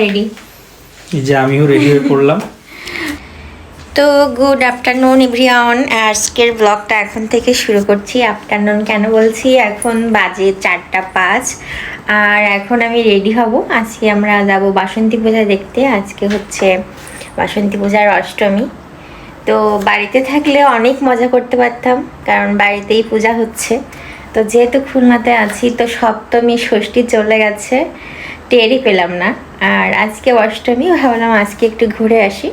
Ready. এই যে আমিও রেডি হয়ে পড়লাম। তো গুড আফটারনুন এভরিওয়ান। আজকের ব্লগটা এখন থেকে শুরু করছি। আফটারনুন কেন বলছি, এখন বাজে 4:05 আর এখন আমি রেডি হব। আজকে আমরা যাব বাসন্তী পূজা দেখতে। আজকে হচ্ছে বাসন্তী পূজার অষ্টমী। তো বাড়িতে থাকলে অনেক মজা করতে পারতাম, কারণ বাড়িতেই পূজা হচ্ছে। তো যেহেতু খুলনাতে আছি, তো সপ্তমী ষষ্ঠী চলে গেছে, টেরই পেলাম না। আর আজকে অষ্টমী, ভাবলাম আজকে একটু ঘুরে আসি।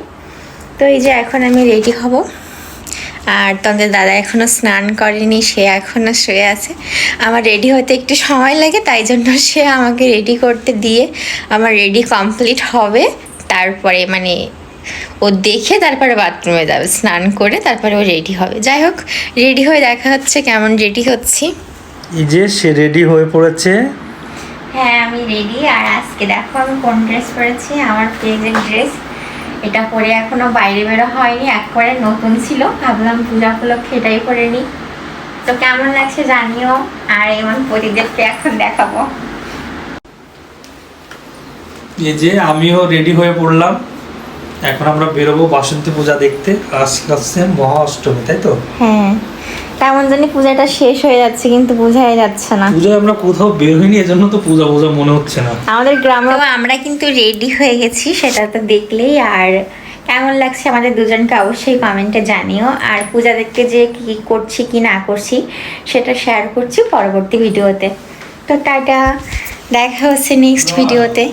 তো এই যে এখন আমি রেডি হব। আর তোমাদের দাদা এখনও স্নান করেনি, সে এখনও শুয়ে আছে। আমার রেডি হতে একটু সময় লাগে, তাই জন্য সে আমাকে রেডি করতে দিয়ে আমার রেডি কমপ্লিট হবে। তারপরে মানে ও দেখে তারপরে বাথরুমে যাবে, স্নান করে তারপরে ও রেডি হবে। যাই হোক, রেডি হয়ে দেখা হচ্ছে কেমন রেডি হচ্ছি। এই যে সে রেডি হয়ে পড়েছে। হ্যাঁ, আমি রেডি। আর আজকে দেখো আমি কোন ড্রেস পরেছি, আমার ফেভারিট ড্রেস। এটা পরে এখনো বাইরে বেরো হয়নি, একবারে নতুন ছিল, ভাবলাম পূজা উপলক্ষে এটাই পরে নিই। তো কেমন লাগছে জানিও। আর এমন পরিদেরকে এখন দেখাবো। এই যে আমিও রেডি হয়ে পড়লাম। এখন আমরা বেরোবো বাসন্তী পূজা দেখতে। আজকে হচ্ছে মহা অষ্টমী, তাই তো? হ্যাঁ, কেমন জানি পূজাটা শেষ হয়ে যাচ্ছে, কিন্তু বোঝাই যাচ্ছে না। পূজায় আমরা কোথাও বের হইনি, এজন্য তো পূজা পূজা মনে হচ্ছে না। আমাদের গ্রামে আমরা কিন্তু রেডি হয়ে গেছি, সেটা তো দেখলেই। আর কেমন লাগছে আমাদের দুজনকে অবশ্যই কমেন্টে জানিও। আর পূজা দেখতে যে কি করছি কি না করছি সেটা শেয়ার করছি পরবর্তী ভিডিওতে। তো টাটা, দেখা হচ্ছে নেক্সট ভিডিওতে।